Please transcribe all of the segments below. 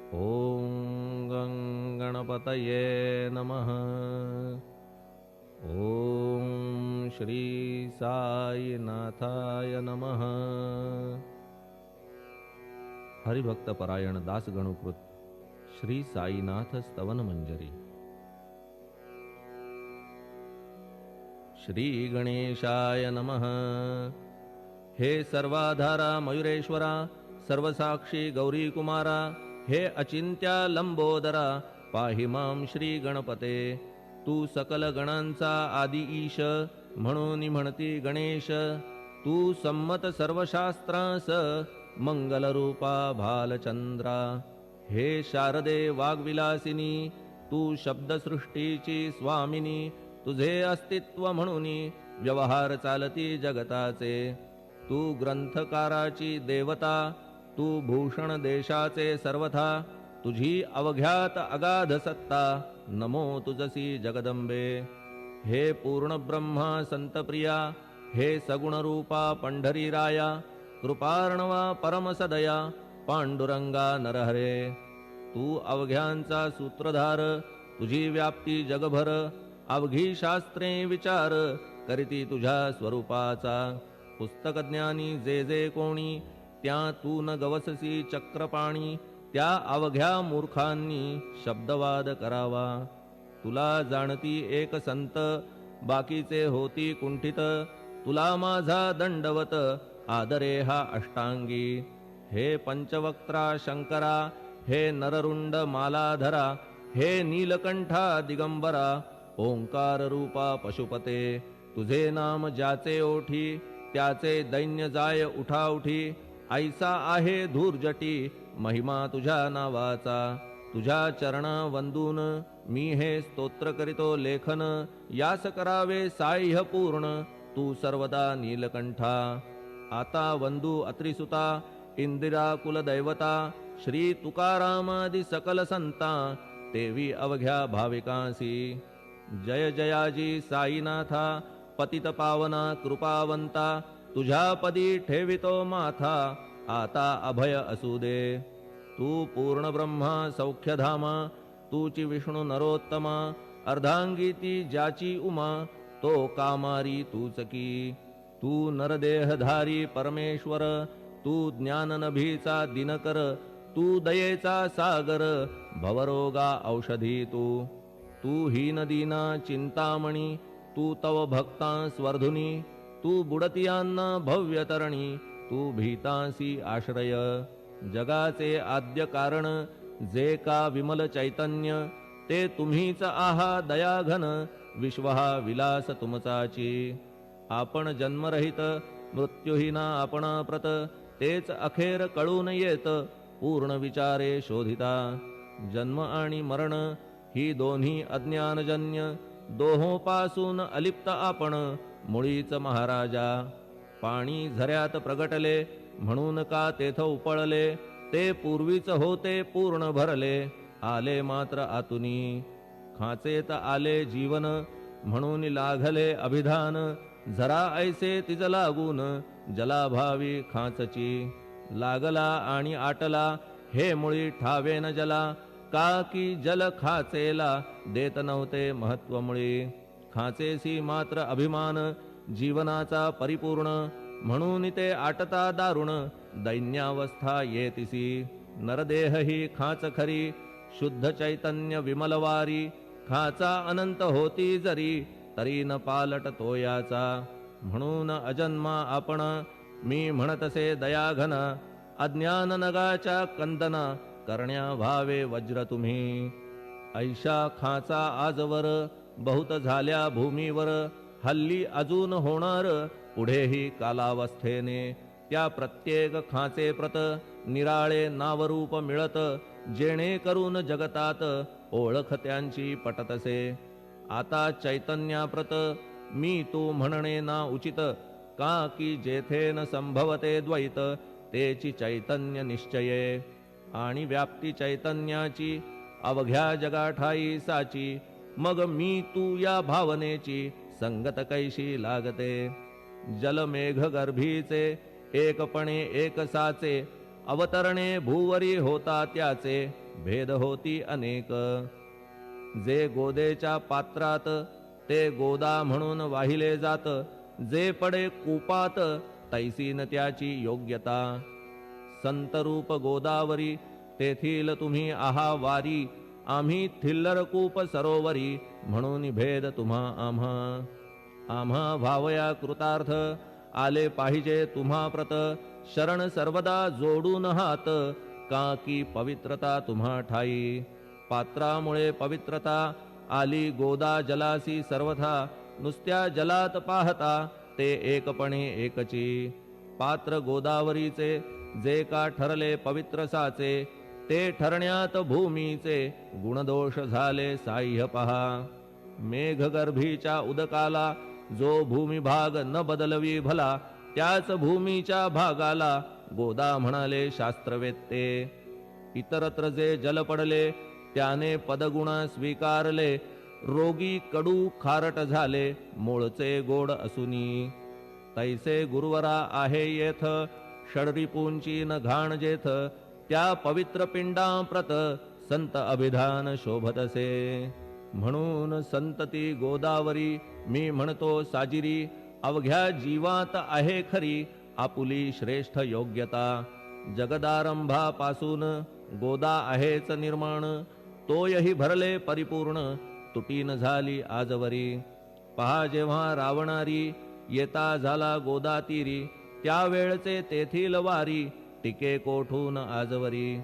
ॐ गं गणपतये नमः। ॐ श्री साईनाथाय नमः। हरिभक्तपरायण दासगणुकृत श्री साईनाथ स्तवन मंजरी। श्री गणेशाय नमः। हे सर्वाधारा मयुरेश्वरा, सर्वसाक्षी गौरी कुमारा, हे अचिंत्या लंबोदरा, पाहि मां श्री गणपते। तू सकल गणांचा आदी ईश, म्हणून म्हणती गणेश। तू संमत सर्वशास्त्रांस, मंगलरूपा भालचंद्रा। हे शारदे वाग्विलासिनी, तू शब्दसृष्टीची स्वामिनी। तुझे अस्तित्व म्हणून व्यवहार चालती जगताचे। तू ग्रंथकाराची देवता, तू भूषण देशाचे सर्वथा। तुझी अवघ्यात अगाध सत्ता, नमो तुझसी जगदंबे। हे पूर्ण ब्रह्मा संतप्रिया, हे सगुण रूपा पंढरी राया। कृपार्णवा परमसदया, पांडुरंगा नरहरे। तू अवघ्यांचा सूत्रधार, तुझी व्याप्ती जगभर। अवघी शास्त्रे विचार, करीती तुझ्या स्वरूपाचा। पुस्तकज्ञानी जे जे कोणी, त्या तू न गवससी चक्रपाणी। त्या अवघ्या मूर्खांनी शब्दवाद करावा। तुला जाणती एक संत, बाकीचे होती कुंठित। तुला माझा दंडवत, आदरे हा अष्टांगी। हे पंचवक्त्रा शंकरा, हे नररुंड मालाधरा। हे नीलकंठा दिगंबरा, ओंकार रूपा पशुपते। तुझे नाम ज्याचे ओठी, त्याचे दैन्य जाय उठाउठी। ऐसा आहे धूर्जटी, महिमा तुझ्या नावाचा। तुझ्या चरणा वंदून, मी हे स्तोत्र करीतो लेखन। यास करावे साह्य पूर्ण, तू सर्वदा नीलकंठा। आता वंदू अत्रिसुता, इंदिरा कुलदैवता। श्री तुकारामादि सकल संता, तेवी अवघ्या भाविकांसी। जय जयाजी साईनाथा, पतित पावना कृपावंता। तुझ्या पदी ठेवितो माथा, आता अभय असू दे। तू पूर्ण ब्रह्मा सौख्यधामा, तूची विष्णू नरोत्तमा। अर्धांगी ती ज्याची उमा, तो कामारी तूच की। तू नरदेहधारी परमेश्वर, तू ज्ञाननभीचा दिनकर। तू दयेचा सागर, भवरोगा औषधी तू। तू हीनदीना चिंतामणी, तू तव भक्ता स्वर्धुनी। तू बुडतियांना भव्यतरणी, तू भीतांसी आश्रय। जगाचे आद्य कारण, जे का विमल चैतन्य। ते तुम्हीच आहा दयाघन, विश्व हा विलास तुमचाची। आपण जन्मरहित, मृत्युहीना आपणा प्रत। तेच अखेर कळून येत, पूर्ण विचारे शोधिता। जन्म आणि मरण, ही दोन्ही अज्ञानजन्य। दोहोपासून अलिप्त आपण, मुळीच महाराजा। पाणी झऱ्यात प्रगटले, म्हणून का तेथ उपळले। ते पूर्वीच होते पूर्ण भरले, आले मात्र आतुनी। खाचेत आले जीवन, म्हणून लागले अभिधान। झरा ऐसे तिज लागून, जलाभावी खाचची। लागला आणि आटला, हे मुळी ठावे न जला। का की जल खाचेला, देत नव्हते महत्व मुळी। खाचेसी मात्र अभिमान, जीवनाचा परिपूर्ण। म्हणून ते आटता दारुण, दैन्यावस्था येतिसी। नरदेह ही खाच खरी, शुद्ध चैतन्य विमलवारी। खाचा अनंत होती जरी, तरी न पालट तोयाचा। म्हणून अजन्मा आपण, मी म्हणतसे दयाघन। अज्ञान नगाच्या कंदना, करण्या व्हावे वज्र तुम्ही। ऐशा खाचा आजवर, बहुत झाल्या भूमीवर। हल्ली अजून होणार, पुढेही कालावस्थेने। त्या प्रत्येक खाचे प्रत, निराळे नावरूप मिळत। जेणे करून जगतात, ओळख त्यांची पटतसे। आता चैतन्याप्रत, मी तू म्हणणे ना उचित। का की जेथे न संभवते द्वैत, तेची चैतन्य निश्चये। आणि व्याप्ती चैतन्याची, अवघ्या जगाठाई साची। मग मी तू या भावनेची, संगत कैशी लागते। जलमेघ गर्भीचे, एकपणे एक साचे। अवतरणे भूवरी होता त्याचे, भेद होती अनेक. जे गोदेच्या पात्रात ते गोदा म्हणून वाहिले जात, जे पडे कूपात तैसी न त्याची योग्यता. संतरूप गोदावरी तेथील तुम्ही आहा वारी, आम्ही थिल्लर कूप सरोवरी म्हणून भेद तुम्हा आम्हा. आम्हा भावया कृतार्थ आले पाहिजे तुम्हा प्रत, शरण सर्वदा जोडून हात का की पवित्रता तुम्हा ठाई. पात्रामुळे पवित्रता आली गोदा जलासी सर्वथा, नुसत्या जलात पाहता ते एकपणे एकची. पात्र गोदावरीचे जे का ठरले पवित्र साचे, ते ठरण्यात भूमीचे गुणदोष झाले साह्य पहा. मेघगर्भीच्या उदकाला जो भूमिभाग न बदलवी भला, त्याच भूमीच्या भागाला गोदा म्हणाले शास्त्रवेत्ते. इतरत्र जे जल पडले त्याने पदगुण स्वीकारले, रोगी कडू खारट झाले मूळचे गोड असुनी. तैसे गुरुवरा आहे येथ षडरिपूंची न घाण जेथ, त्या पवित्र पिंडाप्रत संत अभिधान शोभतसे. म्हणून संतती गोदावरी मी म्हणतो साजिरी, अवघ्या जीवात आहे खरी आपुली श्रेष्ठ योग्यता. जगदारंभापासून गोदा आहेच निर्माण, तोयही भरले परिपूर्ण तुटीन झाली आजवरी. पहा जेव्हा रावणारी येता झाला गोदातीरी, त्यावेळचे तेथील वारी टिके कोठून आजवरी.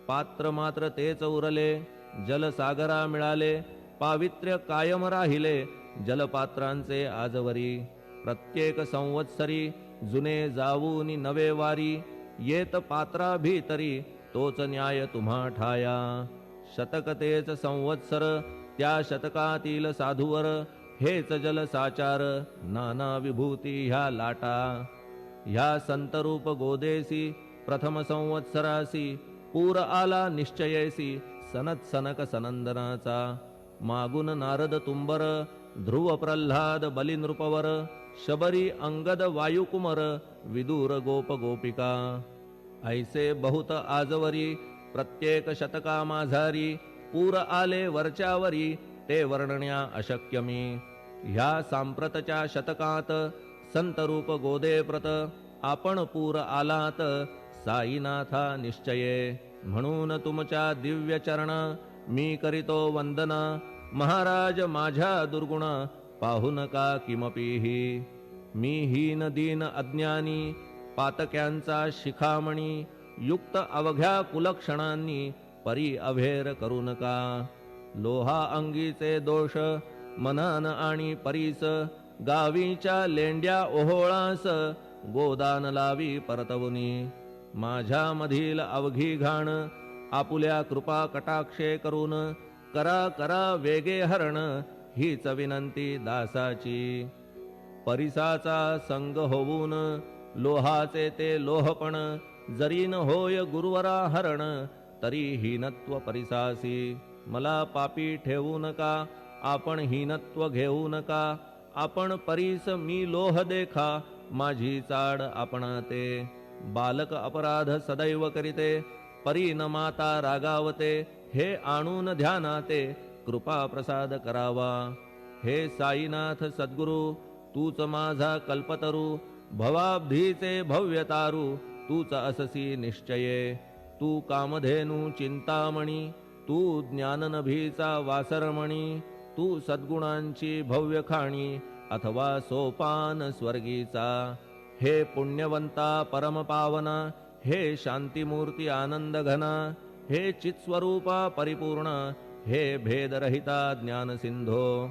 पात्र मात्र तेच उरले जलसागरा मिळाले, पावित्र्य कायम राहिले जलपात्रांचे आजवरी. प्रत्येक संवत्सरी जुने जाऊनी नवे वारी, येत पात्रा भीतरी तोच न्याय तुम्हा ठाया. शतक तेच संवत्सर त्या शतकातील साधूवर, हेच जल साचार नाना विभूती ह्या लाटा. ह्या संतरूप गोदेसी प्रथम संवत्सरासी, पूर आला निश्चयेसी सनत सनक सनंदनाचा. मागून नारद तुंबर ध्रुव प्रल्हाद बलिनृपवर, शबरी अंगद वायुकुमर विदूर गोप गोपिका. ऐसे बहुत आजवरी प्रत्येक शतका माझारी, पूर आले वरच्यावरी ते वर्णण्या अशक्य मी. ह्या सांप्रतच्या शतकात संतरूप गोदे प्रत, आपण पूर आलात साईनाथा निश्चये. म्हणून तुमच्या दिव्य चरण मी करीतो वंदना, महाराज माझ्या दुर्गुण पाहू नका किमपीही. मी हीन दीन अज्ञानी पातक्यांचा शिखामणी, युक्त अवघ्या कुलक्षणांनी परी अभेर करू नका. लोहा अंगीचे दोष मनान आणि परीस, गावीच्या लेंड्या ओहोळास गोदान लावी परतवुनी. माझ्या मधील अवघी घाण आपुल्या कृपा कटाक्षे करून, करा करा वेगे हरण हीच विनंती दासाची. परिसाचा संग होऊन लोहाचे ते लोहपण, जरी न होय गुरुवरा हरण तरी हीनत्व परिसासी. मला पापी ठेवू नका आपण हीनत्व घेऊ नका, आपण परीस मी लोह देखा माझी चाड आपणाते. बालक अपराध सदैव करीते परी न माता रागावते, हे आणून ध्यानाते कृपा प्रसाद करावा. हे साईनाथ सद्गुरु तूच माझा कल्पतरू, भवाब्धीचे भव्यतारू तूच अससी निश्चये. तू कामधेनू चिंतामणी, तू ज्ञाननभीचा वासरमणी, तू सद्गुणांची भव्य खाणी अथवा सोपान स्वर्गीचा. हे पुण्यवंता परमपावना, हे शांतीमूर्ती आनंद घना, हे चित्स्वरूपा परिपूर्ण, हे भेदरहिता ज्ञान सिंधो.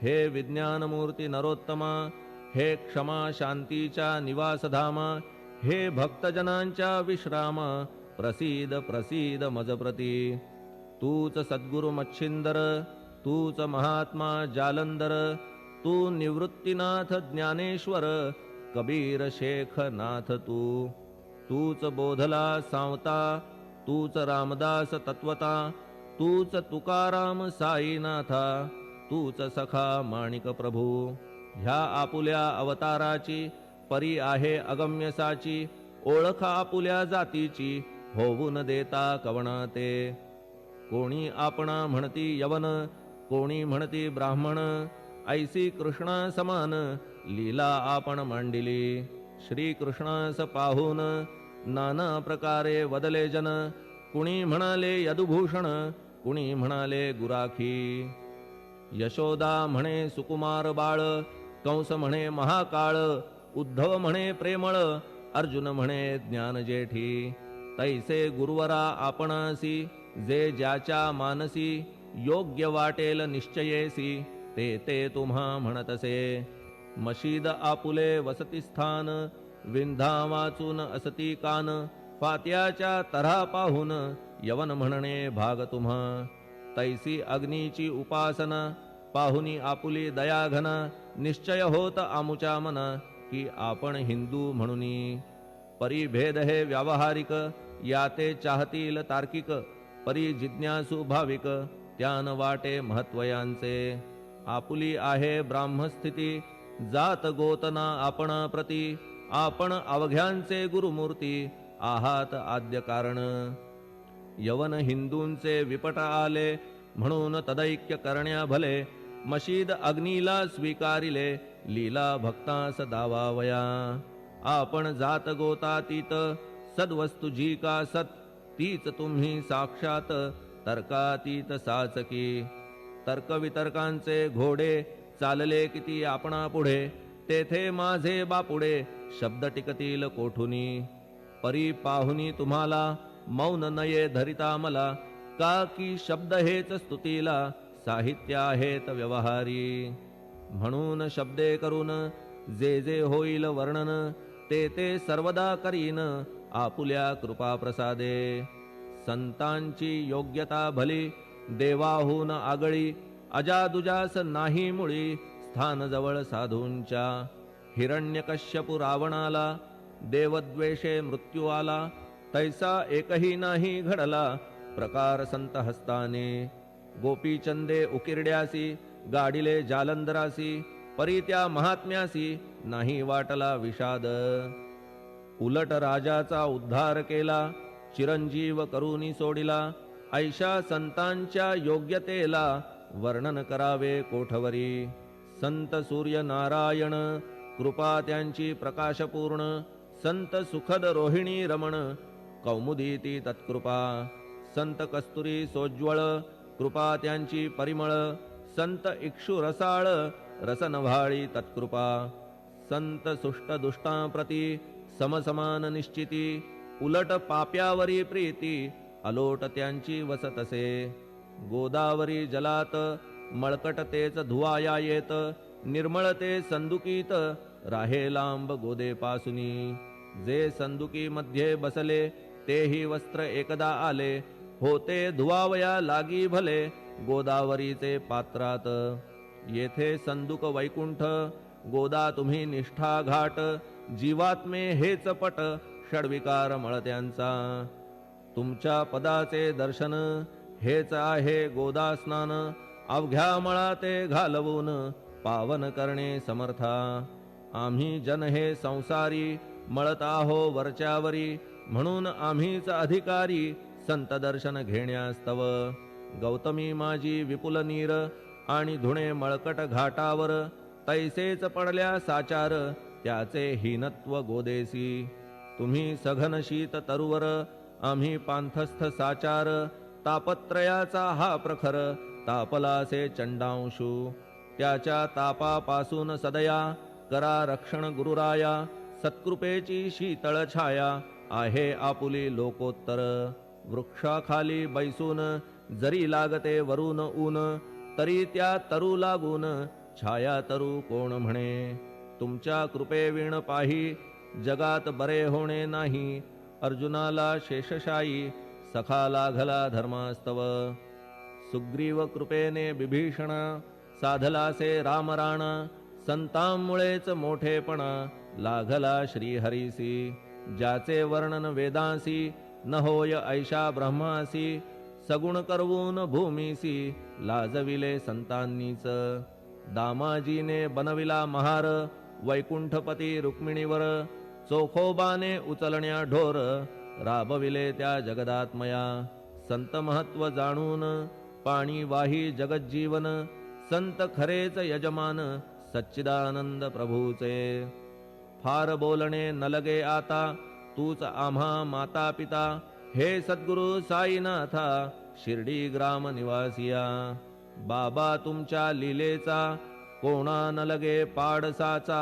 हे विज्ञानमूर्ती नरोत्तमा, हे क्षमा शांतीच्या निवासधामा, हे भक्तजनांच्या विश्रामा, प्रसीद प्रसीद मजप्रती. तूच सद्गुरु मच्छिंदर, तूच महात्मा जालंदर, तू निवृत्तीनाथ ज्ञानेश्वर, कबीर शेख नाथ तू. तूच बोधला सांवता, तूच रामदास तत्वता, तूच तुकाराम साईनाथा, तूच सखा माणिक प्रभू. ह्या आपुल्या अवताराची परी आहे अगम्यसाची, ओळख आपुल्या जातीची होऊन देता कवणाते. कोणी आपणा म्हणती यवन, कोणी म्हणती ब्राह्मण, ऐसी कृष्णा समान लीला आपण मांडिली. श्री कृष्णास पाहून नाना प्रकारे वदले जन, कुणी म्हणाले यदुभूषण, कुणी म्हणाले गुराखी. यशोदा म्हणे सुकुमार बाळ, कंस म्हणे महाकाळ, उद्धव म्हणे प्रेमळ, अर्जुन म्हणे ज्ञान जेठी. तैसे गुरुवरा आपणासी, जे ज्याच्या मानसी, योग्य वाटेल निश्चयेसी, ते ते तुम्हा म्हणतसे. मशीद आपुले वसती स्थान, विंधा वाचून असती कान, फात्याच्या तऱ्हा पाहून यवन म्हणणे भाग तुम्हा. तैसी अग्नीची उपासना, पाहुनी आपुली दयाघना, निश्चय होत आमुच्या मना, की आपण हिंदू म्हणूनी. परिभेद हे व्यावहारिक, याते चाहतील तार्किक, परी जिज्ञासू भाविक, त्यान वाटे महत्वयांचे. आपुली आहे ब्राह्मस्थिती, जात गोतना आपणा प्रती, आपण अवघ्यांचे गुरुमूर्ती, आहात आद्य कारण. यवन हिंदूंचे विपट आले, म्हणून तदैक्य करण्या भले, मशीद अग्नीला स्वीकारिले, लीला भक्तास दावावया. आपण जात गोतातीत, सद्वस्तु जी का सत, तीच तुम्ही साक्षात तर्कातीत साचकी. तर्कवितर्कांचे घोडे चालले किती आपणा पुढे, तेथे माझे बापुडे शब्द टिकतील कोठुनी. परी पाहुनी तुम्हाला मौन नये धरिता मला, का की शब्द हेच स्तुतीला साहित्य आहेत व्यवहारी. म्हणून शब्दे करून जे जे होईल वर्णन, ते ते सर्वदा करीन आपुल्या कृपा प्रसादे. संतांची योग्यता भली, देवाहून आगळी, अजादुजास नाही मुळी, स्थान जवळ साधूंच्या. हिरण्यकश्यपु रावणाला, देवद्वेषे मृत्यू आला, तैसा एकही नाही घडला प्रकार संत हस्ताने. गोपीचंदे उकिरड्यासी, गाडिले जालंधरासी, परी त्या महात्म्यासी नाही वाटला विषाद. उलट राजाचा उद्धार केला, चिरंजीव करूनी सोडिला, ऐशा संतांच्या योग्यतेला वर्णन करावे कोठवरी. संत सूर्य नारायण, कृपा त्यांची प्रकाशपूर्ण, संत सुखद रोहिणी रमण, कौमुदी ती तत्कृपा. संत कस्तुरी सोज्वळ, कृपा त्यांची परिमळ, संत इक्षु रसाळ, रसनव्हाळी तत्कृपा. संत सुष्ट दुष्टांप्रती, समसमान निश्चिती, उलट पाप्यावरी प्रीती, अलोट त्यांची वसतसे. गोदावरी जलात, मळकट तेच धुवाया येत, निर्मळ ते संदुकीत, राहे लांब गोदेपासुनी. जे संदुकी मध्ये बसले, तेही वस्त्र एकदा आले, होते धुवावया लागी भले, गोदावरीचे पात्रात. येथे संदुक वैकुंठ, गोदा तुम्ही निष्ठा घाट, जीवात्मे हेच पट, षडविकार मळत्यांचा. तुमच्या पदाचे दर्शन, हेच आहे गोदा स्नान, अवघ्या मळाते घालवून पावन करणे समर्था. आम्ही जन हे संसारी, मळत आहो वरच्यावरी, म्हणून आम्हीच अधिकारी, संत दर्शन घेण्यास्तव. गौतमी माझी विपुल नीर, आणि धुणे मळकट घाटावर, तैसेच पडल्या साचार, त्याचे हीनत्व गोदेसी. तुम्ही सघन शीत तरुवर, आम्ही पांथस्थ साचार, तापत्रयाचा हा प्रखर, तापलासे चंडांशू. त्याच्या तापापासून सदया, करा रक्षण गुरुराया, सत्कृपेची शीतळ छाया, आहे आपुली लोकोत्तर. वृक्षाखाली बैसून, जरी लागते वरून ऊन, तरी त्या तरू लागून, छाया तरू कोण म्हणे. तुमच्या कृपेविण पाही, जगात बरे होणे नाही, अर्जुनाला शेषशायी, सखा लागला धर्मास्तव. सुग्रीव कृपेने बिभीषणा, साधलासे रामराणा, संतांमुळेच मोठेपणा, लागला श्रीहरीसी. ज्याचे वर्णन वेदांसी, न होय ऐशा ब्रह्मासी, सगुण करवून भूमीसी, लाजविले संतांनीच. दामाजीने बनविला महार, वैकुंठपती रुक्मिणीवर, चोखोबाने उचलण्या ढोर, राबविले त्या जगदात्मया. संत महत्व जाणून पाणी वाही जगज्जीवन संत खरेच यजमान सच्चिदानंद प्रभूचे फार बोलणे न लगे आता तूच आम्हा माता पिता हे सद्गुरु साईनाथा शिर्डी ग्राम निवासिया बाबा तुमच्या लीलेचा कोणा न लगे पाडसाचा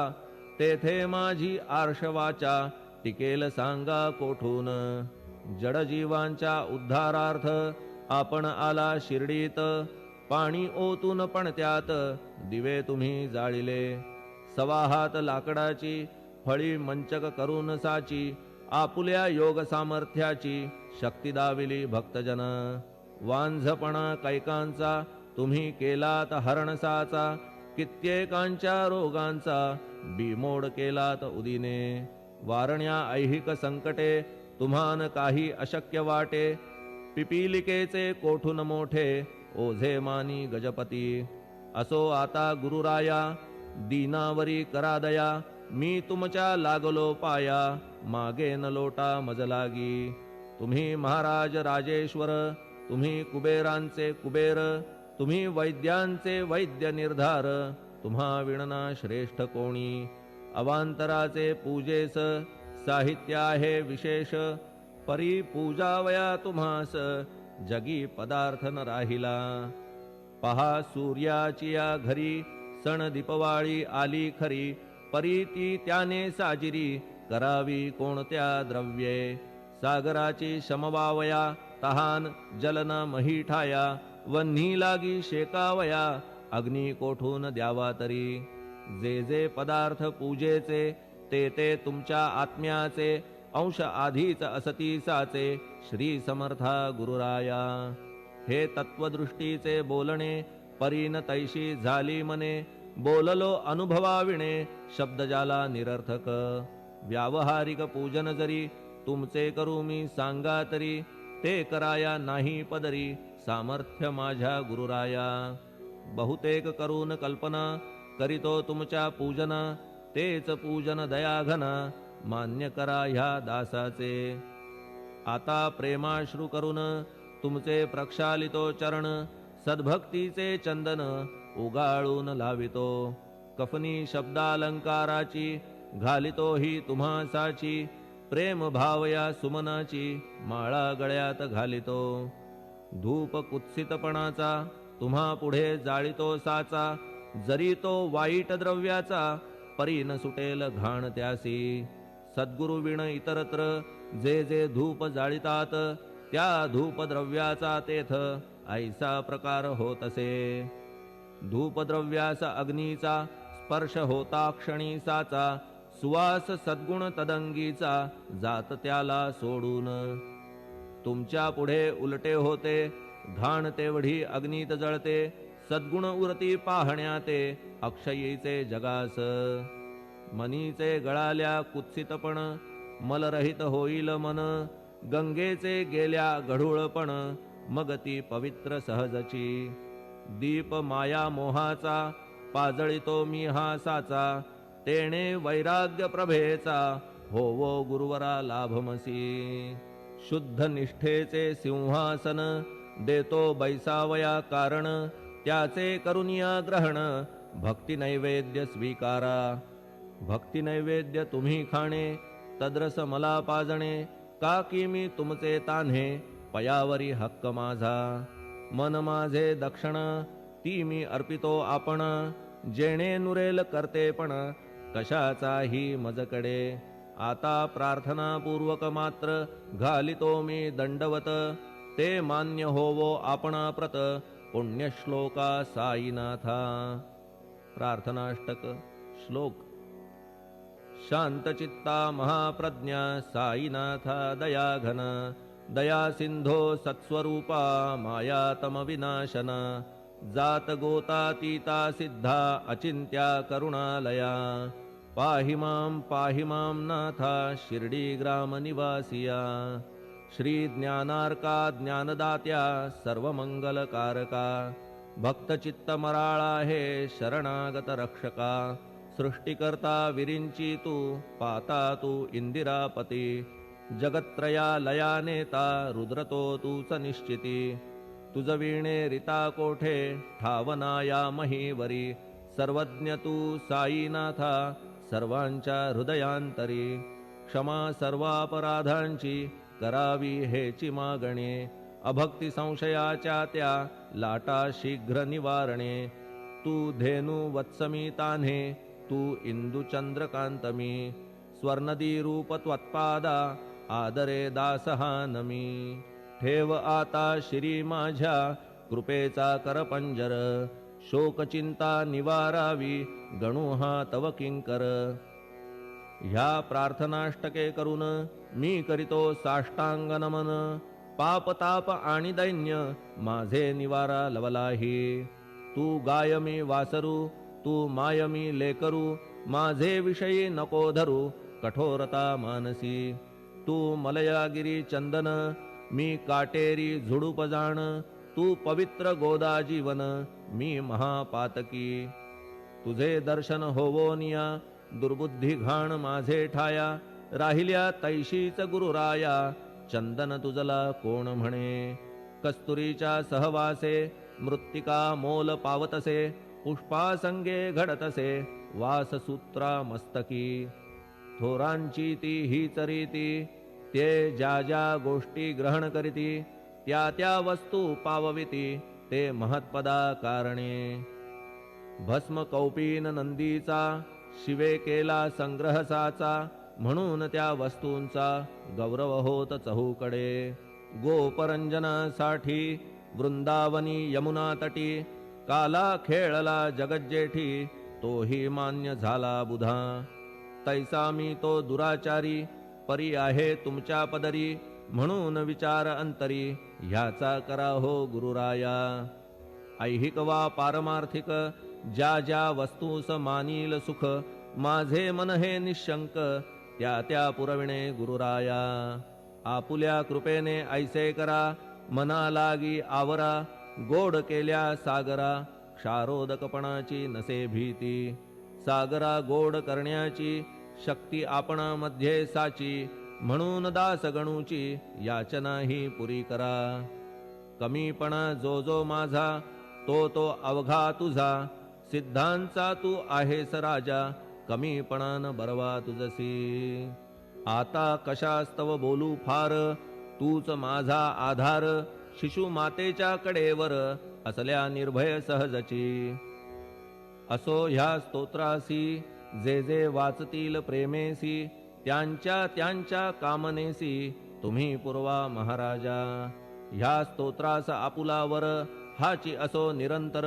तेथे माझी आर्षवाचा टिकेल सांगा कोठून जडजीवांच्या उद्धारार्थ आपण आला शिर्डीत पाणी ओतून पण त्यात दिवे तुम्ही जाळिले सवा हात लाकडाची फळी मंचक करून साची आपुल्या योग सामर्थ्याची शक्ती दाविली भक्तजन वांझपणा कैकांचा तुम्ही केलात हरणसाचा कित्येकांच्या रोगांचा बिमोड केलात उदिने वारण्या ऐहिक संकटे तुम्हान काही अशक्य वाटे पिपीलिकेचे कोठून मोठे ओझे मानी गजपती असो आता गुरुराया दीनावरी करा दया मी तुमच्या लागलो पाया मागे न लोटा मज लागी तुम्ही महाराज राजेश्वर तुम्ही कुबेरांचे कुबेर तुम्ही वैद्यांचे वैद्य निर्धार तुम्हा विणना श्रेष्ठ कोणी अवांतराचे पूजेस साहित्य आहे विशेष परी पूजावया तुम्हास जगी पदार्थ न राहिला पहा सूर्याची या घरी सण दीपवाळी आली खरी परी ती त्याने साजिरी करावी कोणत्या द्रव्ये सागराची शमवावया तहान जलन मही ठाया वन्ही लागी शेकावया अग्नी कोठून द्यावा तरी जे जे पदार्थ पूजेचे ते ते तुमच्या आत्म्याचे अंश आधीच असतीसाचे श्री समर्था गुरुराया हे तत्वदृष्टीचे बोलणे परीन तैशी झाली मने बोललो अनुभवाविणे शब्द जाला निरर्थक व्यावहारिक पूजन जरी तुमचे करू मी सांगा तरी ते कराया नाही पदरी सामर्थ्य माझ्या गुरुराया बहुतेक करून कल्पना करीतो तुमच्या पूजन तेच पूजन दयाघन मान्य करा ह्या दासाचे आता प्रेमाश्रू करून तुमचे प्रक्षालितो चरण सद्भक्तीचे चंदन उगाळून लावितो कफनी शब्दालंकाराची घालितो ही तुम्हासाची प्रेम भावया सुमनाची माळा गळ्यात घालितो धूप कुत्सितपणाचा तुम्हा पुढे जाळितो साचा जरी तो वाईट द्रव्याचा परी न सुटेल घाण त्यासी सद्गुरु विण इतरत्र जे जे धूप जाळितात त्या धूप द्रव्याचा तेथ ऐसा प्रकार होत असे धूपद्रव्यास अग्नीचा स्पर्श होता क्षणी साचा सुवास सद्गुण तदंगीचा जात त्याला सोडून तुमच्या पुढे उलटे होते घाण तेवढी अग्नीत जळते सद्गुण उरती पाहण्या ते अक्षयीचे जगास मनीचे गळाल्या कुत्सितपण मलरहित होईल मन गंगेचे गेल्या गढूळपण मग ती पवित्र सहजची दीप माया मोहाचा पाजळितो मी हा साचा तेणे वैराग्य प्रभेचा होवो गुरुवरा लाभमसी शुद्ध निष्ठेचे सिंहासन देतो बैसावया कारण त्याचे करुनिया ग्रहण भक्ती नैवेद्य स्वीकारा भक्ती नैवेद्य तुम्ही खाणे तद्रस मला पाजणे का की मी तुमचे तान्हे पयावरी हक्क माझा मन माझे दक्षिण ती मी अर्पितो आपण जेणे नुरेल करतेपण कशाचाही मजकडे आता प्रार्थना पूर्वक मात्र घालितो मी दंडवत ते मान्य होवो आपणाप्रत पुण्यश्लोका साईनाथा प्रार्थनाष्टक श्लोक शांतचित्ता महाप्रज्ञा साईनाथा दयाघन दया सिंधो सत्स्वरूपा मायातम विनाशन जात गोतातीता सिद्धा अचिंत्या करुणालया पाहि मां नाथा शिर्डी ग्राम निवासिया श्री ज्ञानार्का ज्ञानदात्या सर्वमंगलकारका भक्तचित्त मराळा हे शरणागत रक्षका सृष्टिकर्ता विरिंची तू पाता तू इंदिरापती जगत्त्रया लया नेता रुद्रतो तूच निश्चिती तुझ वीणे रिता कोठे ठावना या महीवरी सर्वज्ञ तू साईनाथा सर्वांच्या हृदयांतरी क्षमा सर्वापराधांची करावी हेची मागणे अभक्ती संशयाच्या त्या लाटा शीघ्र निवारणे तू धेनु वत्समी तान्हे तू इंदू चंद्रकांतमी स्वर्णदी रूप त्वत्पादा आदरे दासहा नमी ठेव आता श्री माझ्या कृपेचा करपंजर शोकचिंता निवारावी गणू हा तव किंकर ह्या प्रार्थनाष्टके करून मी करीतो साष्टांग नमन पाप ताप आणि दैन्य माझे निवारा लवलाही तू गाय मी वासरू तू माय मी लेकरू माझे विषयी नको धरू कठोरता मानसी तू मलयागिरी चंदन मी काटेरी झुडूप जाण तू पवित्र गोदा जीवन मी महापातकी तुझे दर्शन होवोनिया दुर्बुद्धी घाण माझे ठाया राहिल्या तैशीच गुरुराया चंदन तुझला कोण म्हणे कस्तुरीच्या सहवासे मृत्तिका मोल पावतसे पुष्पासंगे घडतसे वाससूत्रा मस्तकी थोरांची ती हीच रीती ते ज्या ज्या गोष्टी ग्रहण करीती त्या त्या वस्तू पावविती ते महत्पदा कारणे भस्म कौपीन नंदीचा शिवे केला संग्रह साचा म्हणून त्या वस्तूंचा गौरव होत चहूकडे गोपरंजनासाठी वृंदावनी यमुना तटी काला खेळला जगज्जेठी तोही मान्य झाला बुधा तैसा मी तो दुराचारी परी आहे तुमच्या पदरी म्हणून विचार अंतरी ह्याचा करा हो गुरुराया ऐहिक वा पारमार्थिक ज्या ज्या वस्तूस मानील सुख माझे मन हे निशंक त्या त्या पुरविणे गुरुराया आपुल्या कृपेने ऐसे करा मना लागी आवरा गोड केल्या सागरा क्षारोदकपणाची नसे भीती सागरा गोड करण्याची शक्ती आपणामध्ये साची म्हणून दास गणूची याचना ही पुरी करा कमीपणा जो जो माझा तो तो अवघा तुझा सिद्धांचा तू आहेस राजा कमीपणान बरवा तुझसी आता कशास्तव बोलू फार तूच माझा आधार शिशु मातेच्या कडेवर असल्या निर्भय सहजची असो ह्या स्तोत्रासी जे जे वाचतील प्रेमेसी त्यांच्या त्यांच्या कामनेसी तुम्ही पुरवा महाराजा ह्या स्तोत्रास आपुलावर हाची असो निरंतर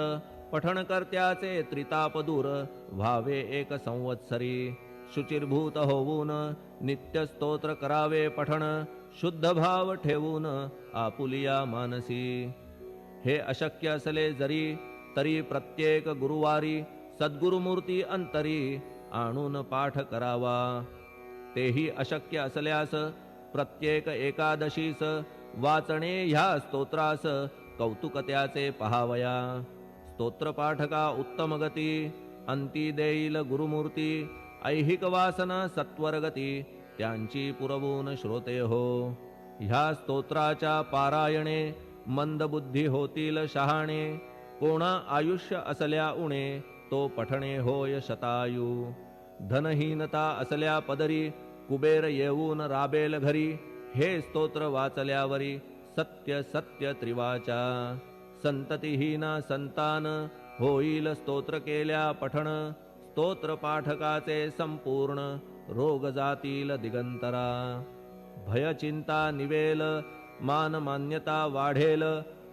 पठण करत्याचे त्रिताप दूर व्हावे एक संवत्सरी शुचिर्भूत होऊन नित्य स्तोत्र करावे पठण शुद्ध भाव ठेवून आपुलिया मानसी हे अशक्य असले जरी तरी प्रत्येक गुरुवारी सद्गुरुमूर्ती अंतरी आणून पाठ करावा तेही अशक्य असल्यास प्रत्येक एकादशीस वाचणे ह्या स्तोत्रास कौतुक त्याचे पहावया स्तोत्रपाठका उत्तम गती अंती देईल गुरुमूर्ती ऐहिक वासना सत्वरगती त्यांची पुरवून श्रोते हो ह्या स्तोत्राच्या पारायणे मंदबुद्धी होतील शहाणे कोणा आयुष्य असल्या उणे तो पठणे होय शतायू धनहीनता असल्या पदरी कुबेर येऊन राबेल घरी हे स्तोत्र वाचल्यावरी सत्य सत्य त्रिवाचा संततिहीना संतान होईल स्तोत्र केल्या पठण स्तोत्र पाठकाचे संपूर्ण रोग जातील दिगंतरा भयचिंता निवेल मान मान्यता वाढेल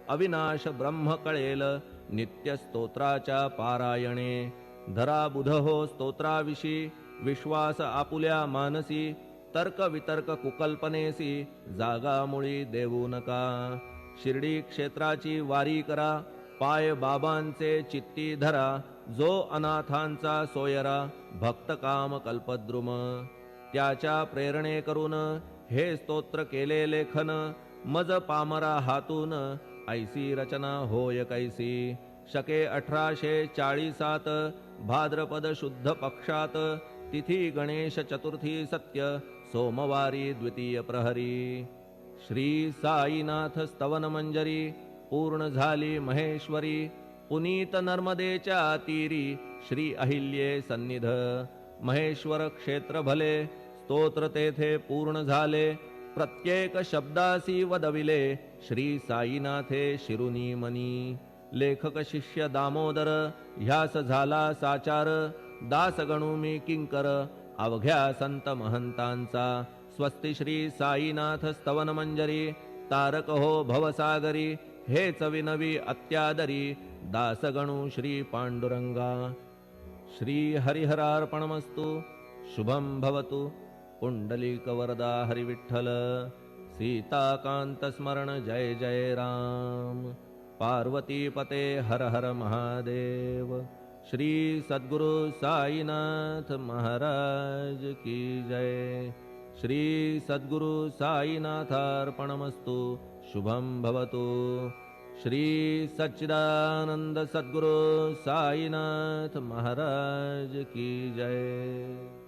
अविनाश ब्रह्म कळेल नित्य स्तोत्राच्या पारायणे धरा बुध हो स्तोत्राविषयी विश्वास आपुल्या मानसी तर्क वितर्क कुकल्पनेसी जागा मुळी देऊ नका शिर्डी क्षेत्राची वारी करा पाय बाबांचे चित्ती धरा जो अनाथांचा सोयरा भक्त काम कल्पद्रुम त्याच्या प्रेरणे करून हे स्तोत्र केले लेखन मज पामरा हातून ऐसी रचना होय कैसी शके 1840 भाद्रपद शुद्ध पक्षात तिथी गणेश चतुर्थी सत्य सोमवारी द्वितीय प्रहरी श्री साईनाथ स्तवन मंजरी पूर्ण झाली महेश्वरी पुनीत नर्मदेच्या तीरी श्री अहिल्ये सन्निध महेश्वर क्षेत्र भले स्तोत्र तेथे पूर्ण झाले प्रत्येक शब्दासी वदविले श्री साईनाथे शिरुनी मनी लेखक शिष्य दामोदर ह्यास झाला साचार दास गणू मी किंकर अवघ्या संत महंतांचा स्वस्ति श्री साईनाथ स्तवन मंजरी तारक हो भवसागरी हेच विनवी अत्यादरी दासगणू श्री पांडुरंगा श्री हरिहरार्पणमस्तु शुभं भवतु पुंडलिकवरदा हरिविठ्ठल सीताकांत स्मरण जय जय राम पार्वतीपते हर हर महादेव श्री सद्गुरु साईनाथ महाराज की जय श्री सद्गुरु साईनाथार्पणमस्तु शुभं भवतु श्री सच्चिदानंद सद्गुरु साईनाथ महाराज की जय।